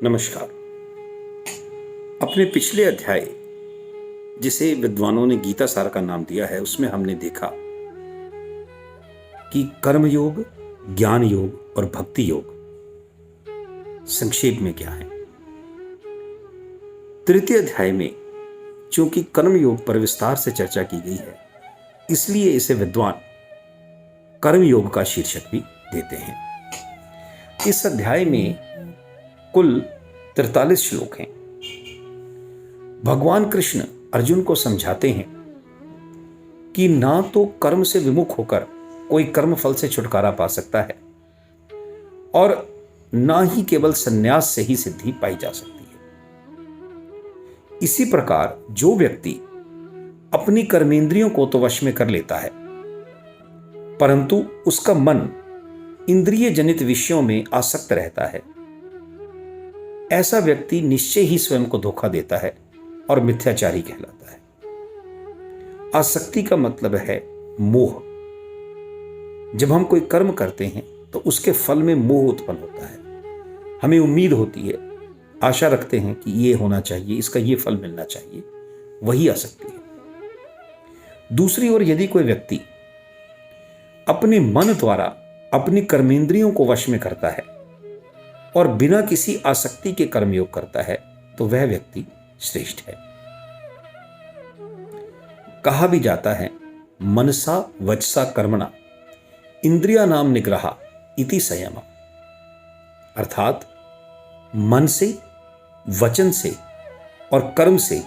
नमस्कार। अपने पिछले अध्याय, जिसे विद्वानों ने गीता सार का नाम दिया है, उसमें हमने देखा कि कर्म योग, ज्ञान योग और भक्ति योग संक्षेप में क्या है। तृतीय अध्याय में चूंकि कर्म योग पर विस्तार से चर्चा की गई है, इसलिए इसे विद्वान कर्म योग का शीर्षक भी देते हैं। इस अध्याय में कुल 43 श्लोक हैं। भगवान कृष्ण अर्जुन को समझाते हैं कि ना तो कर्म से विमुख होकर कोई कर्म फल से छुटकारा पा सकता है और ना ही केवल संन्यास से ही सिद्धि पाई जा सकती है। इसी प्रकार जो व्यक्ति अपनी कर्मेंद्रियों को तो वश में कर लेता है, परंतु उसका मन इंद्रिय जनित विषयों में आसक्त रहता है, ऐसा व्यक्ति निश्चय ही स्वयं को धोखा देता है और मिथ्याचारी कहलाता है। आसक्ति का मतलब है मोह। जब हम कोई कर्म करते हैं तो उसके फल में मोह उत्पन्न होता है। हमें उम्मीद होती है, आशा रखते हैं कि ये होना चाहिए, इसका ये फल मिलना चाहिए, वही आसक्ति है। दूसरी ओर यदि कोई व्यक्ति अपने मन द्वारा अपनी कर्मेंद्रियों को वश में करता है और बिना किसी आसक्ति के कर्मयोग करता है, तो वह व्यक्ति श्रेष्ठ है। कहा भी जाता है, मनसा वचसा कर्मणा इंद्रिया नाम निग्रहा इति संयम। अर्थात मन से, वचन से और कर्म से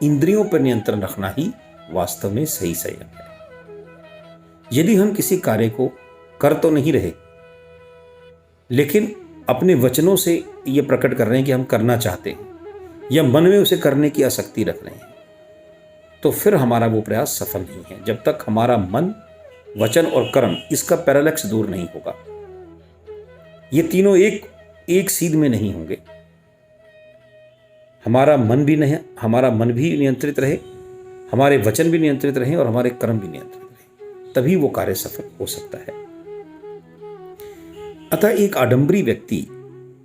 इंद्रियों पर नियंत्रण रखना ही वास्तव में सही संयम है। यदि हम किसी कार्य को कर तो नहीं रहे, लेकिन अपने वचनों से ये प्रकट कर रहे हैं कि हम करना चाहते हैं या मन में उसे करने की आसक्ति रख रहे हैं, तो फिर हमारा वो प्रयास सफल नहीं है, जब तक हमारा मन, वचन और कर्म इसका पैरालैक्स दूर नहीं होगा। ये तीनों एक सीध में नहीं होंगे। हमारा मन भी नियंत्रित रहे, हमारे वचन भी नियंत्रित रहे और हमारे कर्म भी नियंत्रित रहे, तभी वो कार्य सफल हो सकता है। अतः एक आडंबरी व्यक्ति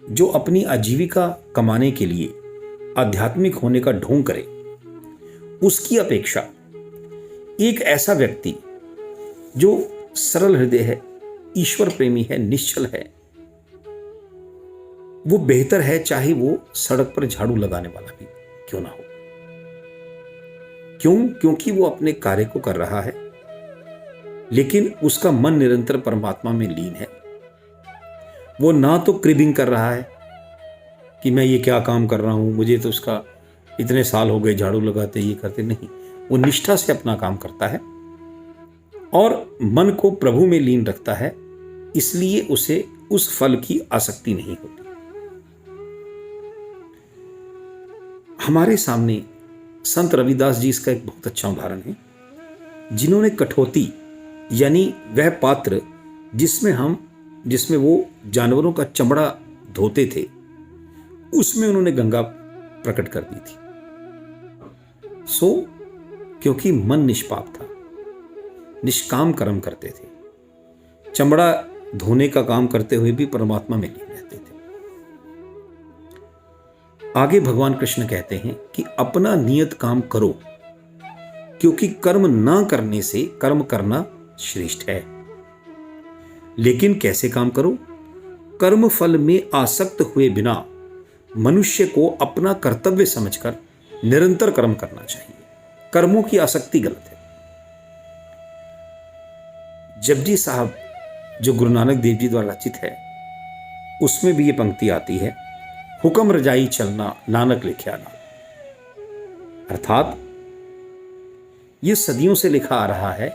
जो अपनी आजीविका कमाने के लिए आध्यात्मिक होने का ढोंग करे, उसकी अपेक्षा एक ऐसा व्यक्ति जो सरल हृदय है, ईश्वर प्रेमी है, निश्चल है, वो बेहतर है, चाहे वो सड़क पर झाड़ू लगाने वाला भी क्यों ना हो। क्यों? क्योंकि वो अपने कार्य को कर रहा है, लेकिन उसका मन निरंतर परमात्मा में लीन है। वो ना तो क्रिबिंग कर रहा है कि मैं ये क्या काम कर रहा हूं, मुझे तो उसका इतने साल हो गए झाड़ू लगाते, ये करते, नहीं। वो निष्ठा से अपना काम करता है और मन को प्रभु में लीन रखता है, इसलिए उसे उस फल की आसक्ति नहीं होती। हमारे सामने संत रविदास जी इसका एक बहुत अच्छा उदाहरण है, जिन्होंने कठौती यानी वह पात्र जिसमें वो जानवरों का चमड़ा धोते थे, उसमें उन्होंने गंगा प्रकट कर दी थी। क्योंकि मन निष्पाप था, निष्काम कर्म करते थे, चमड़ा धोने का काम करते हुए भी परमात्मा में लीन रहते थे। आगे भगवान कृष्ण कहते हैं कि अपना नियत काम करो, क्योंकि कर्म ना करने से कर्म करना श्रेष्ठ है। लेकिन कैसे काम करो? कर्म फल में आसक्त हुए बिना मनुष्य को अपना कर्तव्य समझकर निरंतर कर्म करना चाहिए। कर्मों की आसक्ति गलत है। जपजी साहब जो गुरु नानक देव जी द्वारा रचित है, उसमें भी ये पंक्ति आती है, हुक्म रजाई चलना नानक लिखया ना। अर्थात ये सदियों से लिखा आ रहा है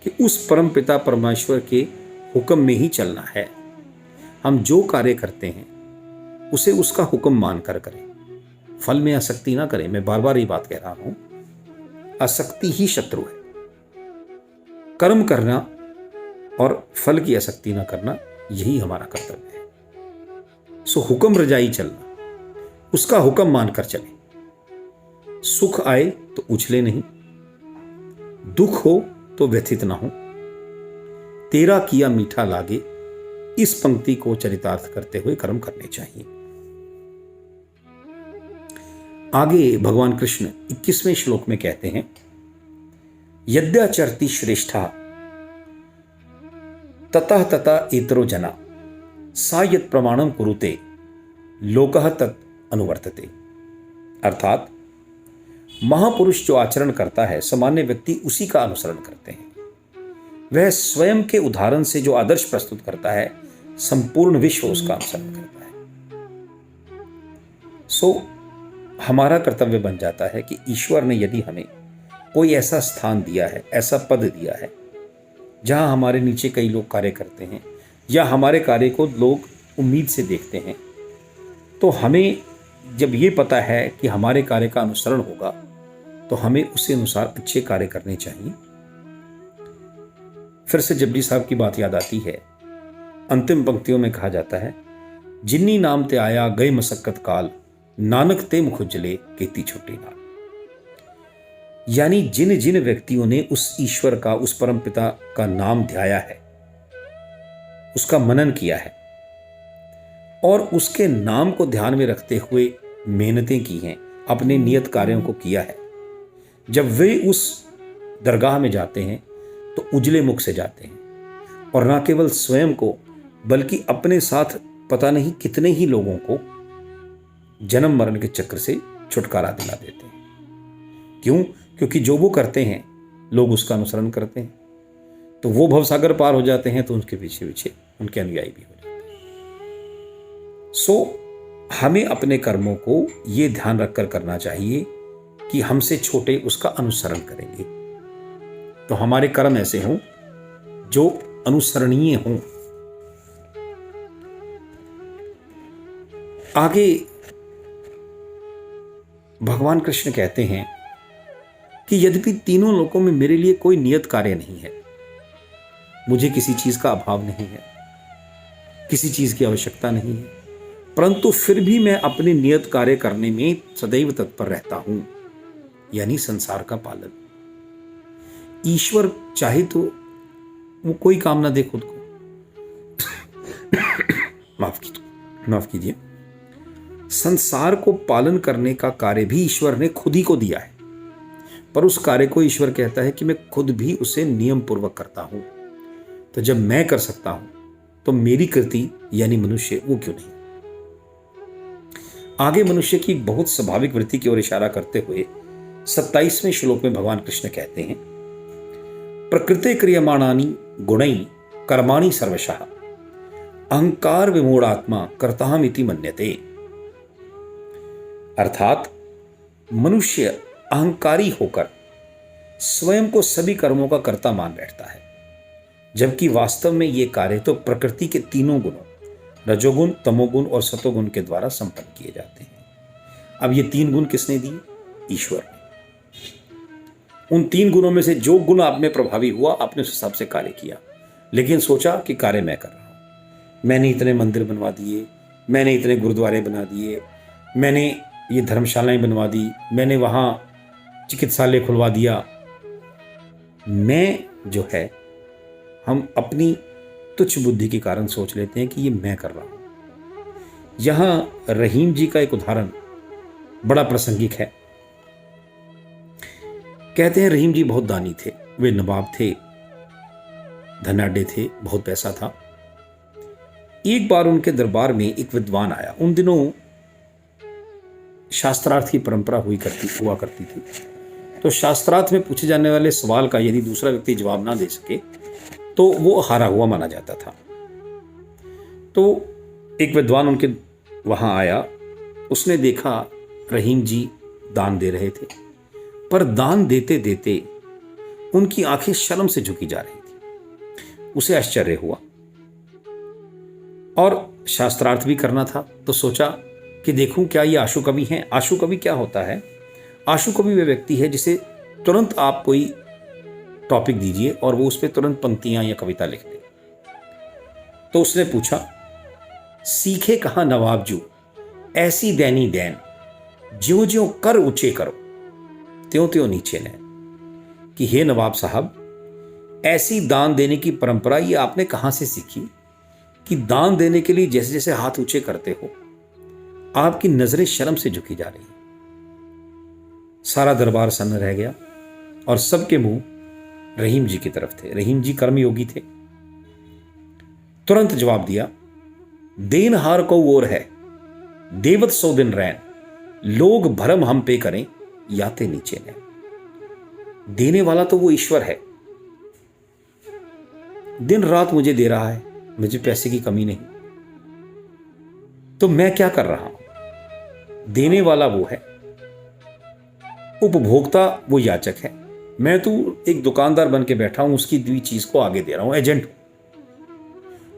कि उस परम पिता परमेश्वर के हुक्म में ही चलना है। हम जो कार्य करते हैं उसे उसका हुक्म मानकर करें, फल में आसक्ति ना करें। मैं बार बार ये बात कह रहा हूं, आसक्ति ही शत्रु है। कर्म करना और फल की आसक्ति ना करना, यही हमारा कर्तव्य है। हुक्म रजाई चलना, उसका हुक्म मानकर चले। सुख आए तो उछले नहीं, दुख हो तो व्यथित ना हो, तेरा किया मीठा लागे, इस पंक्ति को चरितार्थ करते हुए कर्म करने चाहिए। आगे भगवान कृष्ण 21वें श्लोक में कहते हैं, यद्याचरति श्रेष्ठा ततः ततः एतरो जना सा यत् प्रमाणम कुरुते लोकः तत् अनुवर्तते। अर्थात महापुरुष जो आचरण करता है, सामान्य व्यक्ति उसी का अनुसरण करते हैं। वह स्वयं के उदाहरण से जो आदर्श प्रस्तुत करता है, संपूर्ण विश्व उसका अनुसरण करता है। हमारा कर्तव्य बन जाता है कि ईश्वर ने यदि हमें कोई ऐसा स्थान दिया है, ऐसा पद दिया है, जहां हमारे नीचे कई लोग कार्य करते हैं या हमारे कार्य को लोग उम्मीद से देखते हैं, तो हमें जब ये पता है कि हमारे कार्य का अनुसरण होगा, तो हमें उसी अनुसार अच्छे कार्य करने चाहिए। फिर से जपजी साहब की बात याद आती है। अंतिम पंक्तियों में कहा जाता है, जिन्नी नाम ते आया गए मसक्कत काल, नानक ते मुख उजले केती छुट्टी नाल। यानी जिन जिन व्यक्तियों ने उस ईश्वर का, उस परम पिता का नाम ध्याया है, उसका मनन किया है और उसके नाम को ध्यान में रखते हुए मेहनतें की हैं, अपने नियत कार्यों को किया है, जब वे उस दरगाह में जाते हैं तो उजले मुख से जाते हैं और न केवल स्वयं को बल्कि अपने साथ पता नहीं कितने ही लोगों को जन्म मरण के चक्र से छुटकारा दिला देते हैं। क्यों? क्योंकि जो वो करते हैं लोग उसका अनुसरण करते हैं, तो वो भवसागर पार हो जाते हैं, तो उनके पीछे पीछे उनके अनुयायी भी हो जाते हैं। हमें अपने कर्मों को ये ध्यान रखकर करना चाहिए कि हमसे छोटे उसका अनुसरण करेंगे, तो हमारे कर्म ऐसे हों जो अनुसरणीय हों। आगे भगवान कृष्ण कहते हैं कि यद्यपि तीनों लोकों में मेरे लिए कोई नियत कार्य नहीं है, मुझे किसी चीज का अभाव नहीं है, किसी चीज की आवश्यकता नहीं है, परंतु फिर भी मैं अपने नियत कार्य करने में सदैव तत्पर रहता हूं, यानी संसार का पालन। ईश्वर चाहे तो वो कोई काम ना दे खुद को माफ कीजिए, संसार को पालन करने का कार्य भी ईश्वर ने खुद ही को दिया है, पर उस कार्य को ईश्वर कहता है कि मैं खुद भी उसे नियम पूर्वक करता हूं। तो जब मैं कर सकता हूं तो मेरी कृति यानी मनुष्य वो क्यों नहीं। आगे मनुष्य की बहुत स्वाभाविक वृत्ति की ओर इशारा करते हुए 27वें श्लोक में भगवान कृष्ण कहते हैं, प्रकृते क्रियमाणानि गुणैः कर्माणि सर्वशः अहंकार विमूढ़ात्मा कर्ताहमिति मन्यते। अर्थात मनुष्य अहंकारी होकर स्वयं को सभी कर्मों का कर्ता मान बैठता है, जबकि वास्तव में ये कार्य तो प्रकृति के तीनों गुणों रजोगुण, तमोगुण और सतोगुण के द्वारा संपन्न किए जाते हैं। अब ये तीन गुण किसने दिए? ईश्वर ने। उन तीन गुणों में से जो गुण आप में प्रभावी हुआ, आपने उस हिसाब से कार्य किया, लेकिन सोचा कि कार्य मैं कर रहा हूं, मैंने इतने मंदिर बनवा दिए, मैंने इतने गुरुद्वारे बना दिए, मैंने ये धर्मशालाएं बनवा दी, मैंने वहां चिकित्सालय खुलवा दिया। मैं जो है, हम अपनी तुच्छ बुद्धि के कारण सोच लेते हैं कि ये मैं कर रहा हूं। यहां रहीम जी का एक उदाहरण बड़ा प्रासंगिक है। कहते हैं रहीम जी बहुत दानी थे, वे नवाब थे, धनाढ्य थे, बहुत पैसा था। एक बार उनके दरबार में एक विद्वान आया। उन दिनों शास्त्रार्थ की परंपरा हुआ करती थी, तो शास्त्रार्थ में पूछे जाने वाले सवाल का यदि दूसरा व्यक्ति जवाब ना दे सके तो वो हारा हुआ माना जाता था। तो एक विद्वान उनके वहां आया, उसने देखा रहीम जी दान दे रहे थे, पर दान देते देते उनकी आंखें शर्म से झुकी जा रही थी। उसे आश्चर्य हुआ और शास्त्रार्थ भी करना था, तो सोचा कि देखूं क्या ये आशु कवि हैं। आशु कवि क्या होता है? आशु कवि वह व्यक्ति है जिसे तुरंत आप कोई टॉपिक दीजिए और वो उस पर तुरंत पंक्तियां या कविता लिख दे। तो उसने पूछा, सीखे कहां नवाबजू ऐसी दैनी दैन, ज्यों ज्यों कर ऊंचे करो त्यों त्यों नीचे न। कि हे नवाब साहब, ऐसी दान देने की परंपरा ये आपने कहां से सीखी कि दान देने के लिए जैसे जैसे हाथ ऊंचे करते हो आपकी नजरें शर्म से झुकी जा रही हैं। सारा दरबार सन्न रह गया और सबके मुंह रहीम जी की तरफ थे। रहीम जी कर्मयोगी थे। तुरंत जवाब दिया, देनहार को ओर है, देवत सौ दिन रैन, लोग भरम हम पे करें, याते नीचे नैन। देने वाला तो वो ईश्वर है, दिन रात मुझे दे रहा है, मुझे पैसे की कमी नहीं, तो मैं क्या कर रहा हूं? देने वाला वो है, उपभोक्ता वो याचक है। मैं तो एक दुकानदार बन के बैठा हूं, उसकी दी चीज को आगे दे रहा हूं, एजेंट हूं।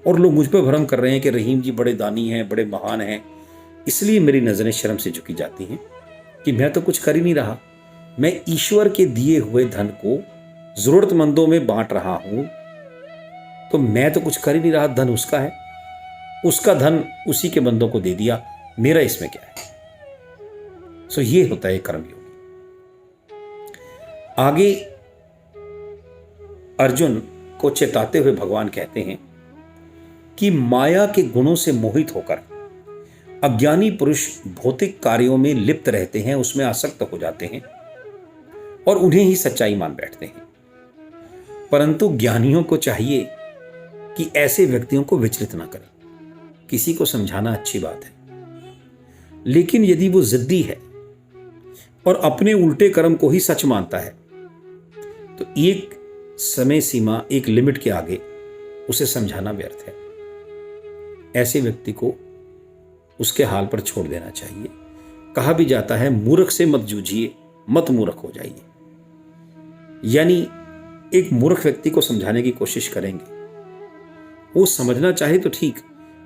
और लोग मुझ पर भ्रम कर रहे हैं कि रहीम जी बड़े दानी हैं, बड़े महान हैं, इसलिए मेरी नजरें शर्म से झुकी जाती हैं कि मैं तो कुछ कर ही नहीं रहा। मैं ईश्वर के दिए हुए धन को जरूरतमंदों में बांट रहा हूं, तो मैं तो कुछ कर ही नहीं रहा, धन उसका है, उसका धन उसी के बंदों को दे दिया, मेरा इसमें क्या है? सो ये होता है कर्मयोग। आगे अर्जुन को चेताते हुए भगवान कहते हैं कि माया के गुणों से मोहित होकर अज्ञानी पुरुष भौतिक कार्यों में लिप्त रहते हैं, उसमें आसक्त हो जाते हैं और उन्हें ही सच्चाई मान बैठते हैं। परंतु ज्ञानियों को चाहिए कि ऐसे व्यक्तियों को विचलित ना करें। किसी को समझाना अच्छी बात है, लेकिन यदि वो जिद्दी है और अपने उल्टे कर्म को ही सच मानता है, तो एक समय सीमा, एक लिमिट के आगे उसे समझाना व्यर्थ है। ऐसे व्यक्ति को उसके हाल पर छोड़ देना चाहिए। कहा भी जाता है, मूर्ख से मत जूझिए, मत मूर्ख हो जाइए। यानी एक मूर्ख व्यक्ति को समझाने की कोशिश करेंगे, वो समझना चाहे तो ठीक,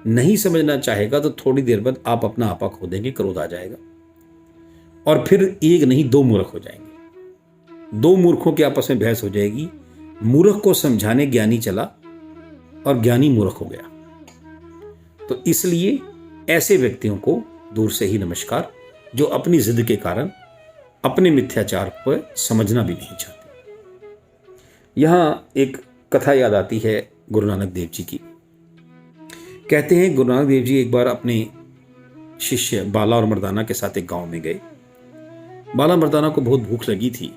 नहीं समझना चाहेगा तो थोड़ी देर बाद आप अपना आपा खो देंगे, क्रोध आ जाएगा और फिर एक नहीं दो मूर्ख हो जाएंगे। दो मूर्खों की आपस में बहस हो जाएगी। मूर्ख को समझाने ज्ञानी चला और ज्ञानी मूर्ख हो गया। तो इसलिए ऐसे व्यक्तियों को दूर से ही नमस्कार, जो अपनी जिद के कारण अपने मिथ्याचार पर समझना भी नहीं चाहते। यहां एक कथा याद आती है गुरु नानक देव जी की। कहते हैं गुरु नानक देव जी एक बार अपने शिष्य बाला और मर्दाना के साथ एक गांव में गए। बाला मर्दाना को बहुत भूख लगी थी,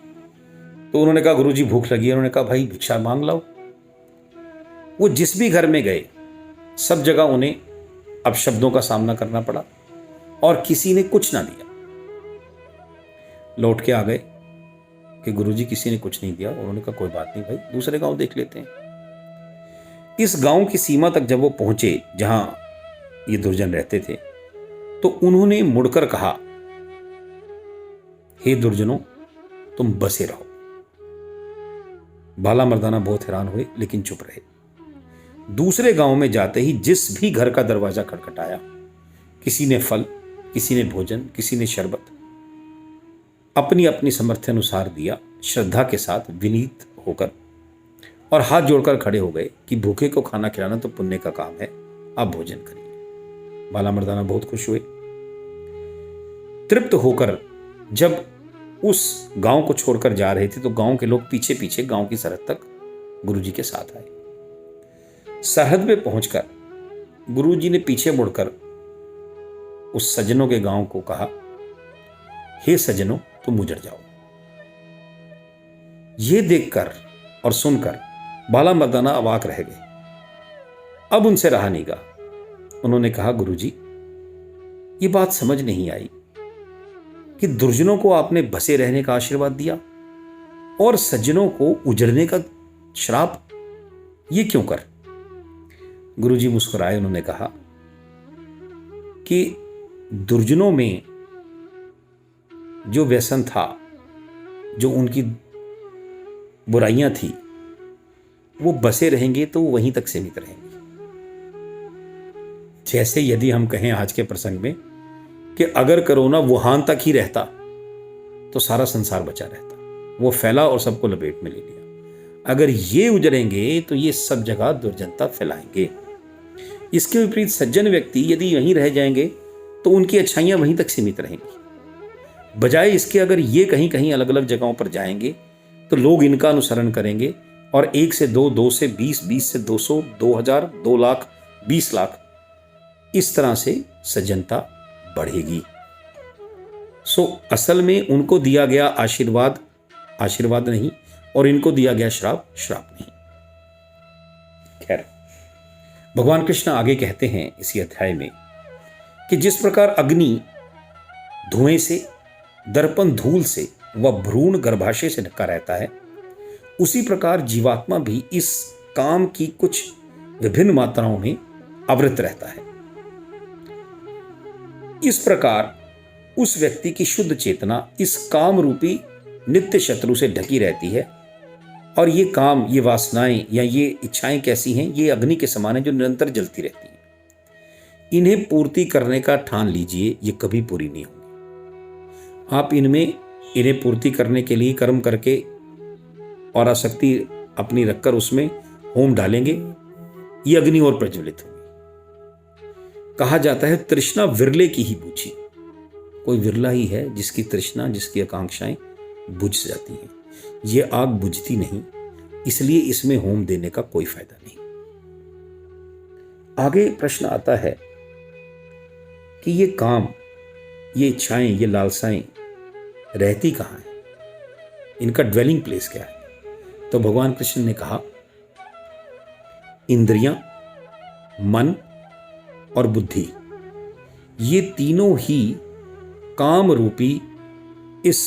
तो उन्होंने कहा, गुरुजी भूख लगी है। उन्होंने कहा, भाई भिक्षा मांग लाओ। वो जिस भी घर में गए, सब जगह उन्हें अपशब्दों का सामना करना पड़ा और किसी ने कुछ ना दिया। लौट के आ गए कि गुरुजी किसी ने कुछ नहीं दिया। उन्होंने कहा, कोई बात नहीं भाई, दूसरे गांव देख लेते हैं। इस गांव की सीमा तक जब वो पहुंचे जहां ये दुर्जन रहते थे, तो उन्होंने मुड़कर कहा, हे दुर्जनों, तुम बसे रहो। बाला मर्दाना बहुत हैरान हुए, लेकिन चुप रहे। दूसरे गांव में जाते ही जिस भी घर का दरवाजा खटखटाया, किसी ने फल, किसी ने भोजन, किसी ने शरबत, अपनी अपनी सामर्थ्य अनुसार दिया, श्रद्धा के साथ विनीत होकर, और हाथ जोड़कर खड़े हो गए कि भूखे को खाना खिलाना तो पुण्य का काम है, आप भोजन करिए। बाला मर्दाना बहुत खुश हुए। तृप्त होकर जब उस गांव को छोड़कर जा रहे थे, तो गांव के लोग पीछे पीछे गांव की सरहद तक गुरुजी के साथ आए। सरहद पे पहुंचकर गुरुजी ने पीछे मुड़कर उस सज्जनों के गांव को कहा, हे सज्जनों, तुम उजड़ जाओ। ये देखकर और सुनकर बाला मर्दाना अवाक रह गए। अब उनसे रहा नहीं गया। उन्होंने कहा, गुरुजी, ये बात समझ नहीं आई कि दुर्जनों को आपने बसे रहने का आशीर्वाद दिया और सज्जनों को उजड़ने का श्राप, ये क्यों कर? गुरुजी मुस्कुराए। उन्होंने कहा कि दुर्जनों में जो व्यसन था, जो उनकी बुराइयां थी, वो बसे रहेंगे तो वहीं तक सीमित रहेंगे। जैसे यदि हम कहें आज के प्रसंग में कि अगर कोरोना वुहान तक ही रहता तो सारा संसार बचा रहता, वो फैला और सबको लपेट में ले लिया। अगर ये उजड़ेंगे तो ये सब जगह दुर्जनता फैलाएंगे। इसके विपरीत सज्जन व्यक्ति यदि यहीं रह जाएंगे तो उनकी अच्छाइयां वहीं तक सीमित रहेंगी। बजाय इसके अगर ये कहीं कहीं अलग अलग जगहों पर जाएंगे तो लोग इनका अनुसरण करेंगे और 1 से 2, 2 से 20, 20 से 200, 2000, 2 लाख, 20 लाख, इस तरह से सज्जनता बढ़ेगी। असल में उनको दिया गया आशीर्वाद आशीर्वाद नहीं, और इनको दिया गया श्राप श्राप नहीं। खैर, भगवान कृष्ण आगे कहते हैं इसी अध्याय में कि जिस प्रकार अग्नि धुएं से, दर्पण धूल से व भ्रूण गर्भाशय से ढका रहता है, उसी प्रकार जीवात्मा भी इस काम की कुछ विभिन्न मात्राओं में आवृत रहता है। इस प्रकार उस व्यक्ति की शुद्ध चेतना इस काम रूपी नित्य शत्रु से ढकी रहती है, और ये काम, ये वासनाएं या ये इच्छाएं कैसी हैं? ये अग्नि के समान है जो निरंतर जलती रहती हैं। इन्हें पूर्ति करने का ठान लीजिए, ये कभी पूरी नहीं होंगी। आप इन्हें पूर्ति करने के लिए कर्म करके और आसक्ति अपनी रखकर उसमें होम डालेंगे, ये अग्नि और प्रज्वलित होगी। कहा जाता है तृष्णा विरले की ही बुझी। कोई विरला ही है जिसकी तृष्णा, जिसकी आकांक्षाएं बुझ जाती हैं। ये आग बुझती नहीं, इसलिए इसमें होम देने का कोई फायदा नहीं। आगे प्रश्न आता है कि ये काम, ये इच्छाएं, ये लालसाएं रहती कहां हैं? इनका ड्वेलिंग प्लेस क्या है? तो भगवान कृष्ण ने कहा, इंद्रियां, मन और बुद्धि, ये तीनों ही काम रूपी इस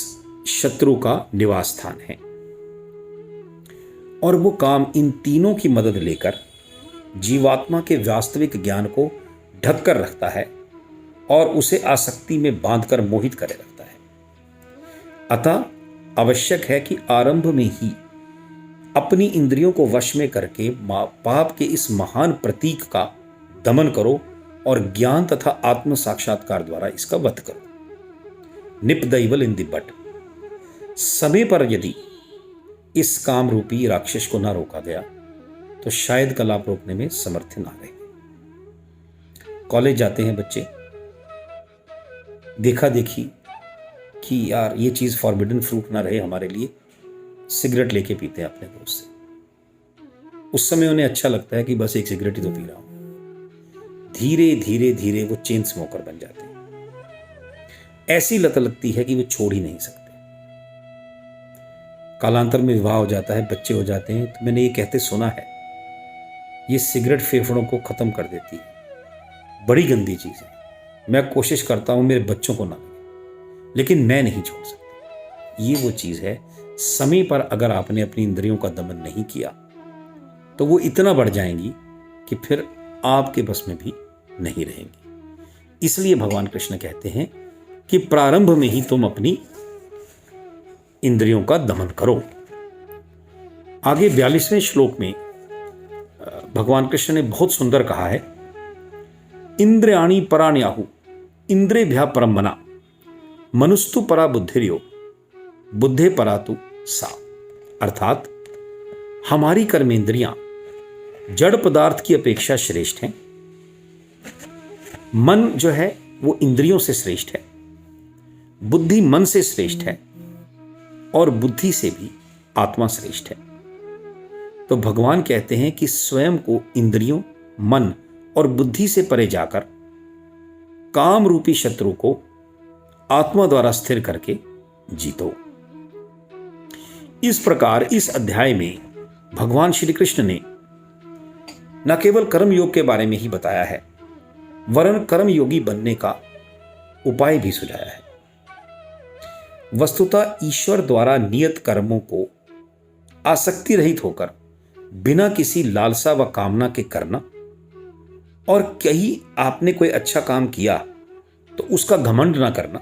शत्रु का निवास स्थान है। और वो काम इन तीनों की मदद लेकर जीवात्मा के वास्तविक ज्ञान को ढक कर रखता है और उसे आसक्ति में बांधकर मोहित करे रखता है। अतः आवश्यक है कि आरंभ में ही अपनी इंद्रियों को वश में करके पाप के इस महान प्रतीक का दमन करो और ज्ञान तथा आत्म साक्षात्कार द्वारा इसका वध करो। निपदैवल इन द बट। समय पर यदि इस काम रूपी राक्षस को ना रोका गया तो शायद कलाप रोकने में समर्थ ना रहे। कॉलेज जाते हैं बच्चे, देखा देखी कि यार ये चीज फॉरबिडन फ्रूट ना रहे हमारे लिए, सिगरेट लेके पीते हैं अपने दोस्त से। उस समय उन्हें अच्छा लगता है कि बस एक सिगरेट ही तो पी रहा हूं। धीरे धीरे धीरे वो चेन स्मोकर बन जाते हैं। ऐसी लत लगती है कि वो छोड़ ही नहीं सकते। कालांतर में विवाह हो जाता है, बच्चे हो जाते हैं। तो मैंने ये कहते सुना है, ये सिगरेट फेफड़ों को खत्म कर देती है, बड़ी गंदी चीज है। मैं कोशिश करता हूं मेरे बच्चों को ना लगे, लेकिन मैं नहीं छोड़ सकता। ये वो चीज है, समय पर अगर आपने अपनी इंद्रियों का दमन नहीं किया तो वो इतना बढ़ जाएंगी कि फिर आपके बस में भी नहीं रहेंगी। इसलिए भगवान कृष्ण कहते हैं कि प्रारंभ में ही तुम अपनी इंद्रियों का दमन करो। आगे 42वें श्लोक में भगवान कृष्ण ने बहुत सुंदर कहा है, इंद्रियाणि पराण्याहु इंद्रेभ्यः परम मना मनुस्तु परा बुद्धिर्यो बुद्धे परा तु सा। अर्थात हमारी कर्मेंद्रियां जड़ पदार्थ की अपेक्षा श्रेष्ठ हैं। मन जो है वो इंद्रियों से श्रेष्ठ है, बुद्धि मन से श्रेष्ठ है, और बुद्धि से भी आत्मा श्रेष्ठ है। तो भगवान कहते हैं कि स्वयं को इंद्रियों, मन और बुद्धि से परे जाकर काम रूपी शत्रु को आत्मा द्वारा स्थिर करके जीतो। इस प्रकार इस अध्याय में भगवान श्री कृष्ण ने न केवल कर्म योग के बारे में ही बताया है, वरन कर्म योगी बनने का उपाय भी सुझाया है। वस्तुतः ईश्वर द्वारा नियत कर्मों को आसक्ति रहित होकर बिना किसी लालसा व कामना के करना, और कहीं आपने कोई अच्छा काम किया तो उसका घमंड ना करना,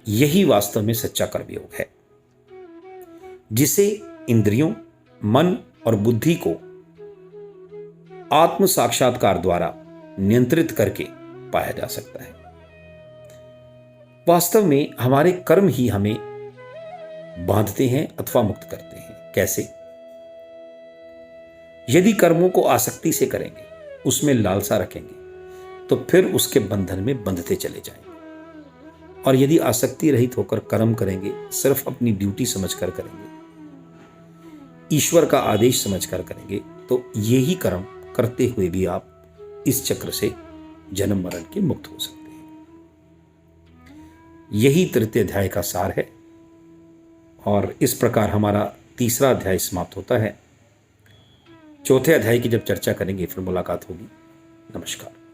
यही वास्तव में सच्चा कर्मयोग है, जिसे इंद्रियों, मन और बुद्धि को आत्म साक्षात्कार द्वारा नियंत्रित करके पाया जा सकता है। वास्तव में हमारे कर्म ही हमें बांधते हैं अथवा मुक्त करते हैं। कैसे? यदि कर्मों को आसक्ति से करेंगे, उसमें लालसा रखेंगे, तो फिर उसके बंधन में बंधते चले जाएंगे। और यदि आसक्ति रहित होकर कर्म करेंगे, सिर्फ अपनी ड्यूटी समझकर करेंगे, ईश्वर का आदेश समझकर करेंगे, तो यही कर्म करते हुए भी आप इस चक्र से जन्म मरण के मुक्त हो सकते हैं। यही तृतीय अध्याय का सार है। और इस प्रकार हमारा तीसरा अध्याय समाप्त होता है। चौथे अध्याय की जब चर्चा करेंगे फिर मुलाकात होगी। नमस्कार।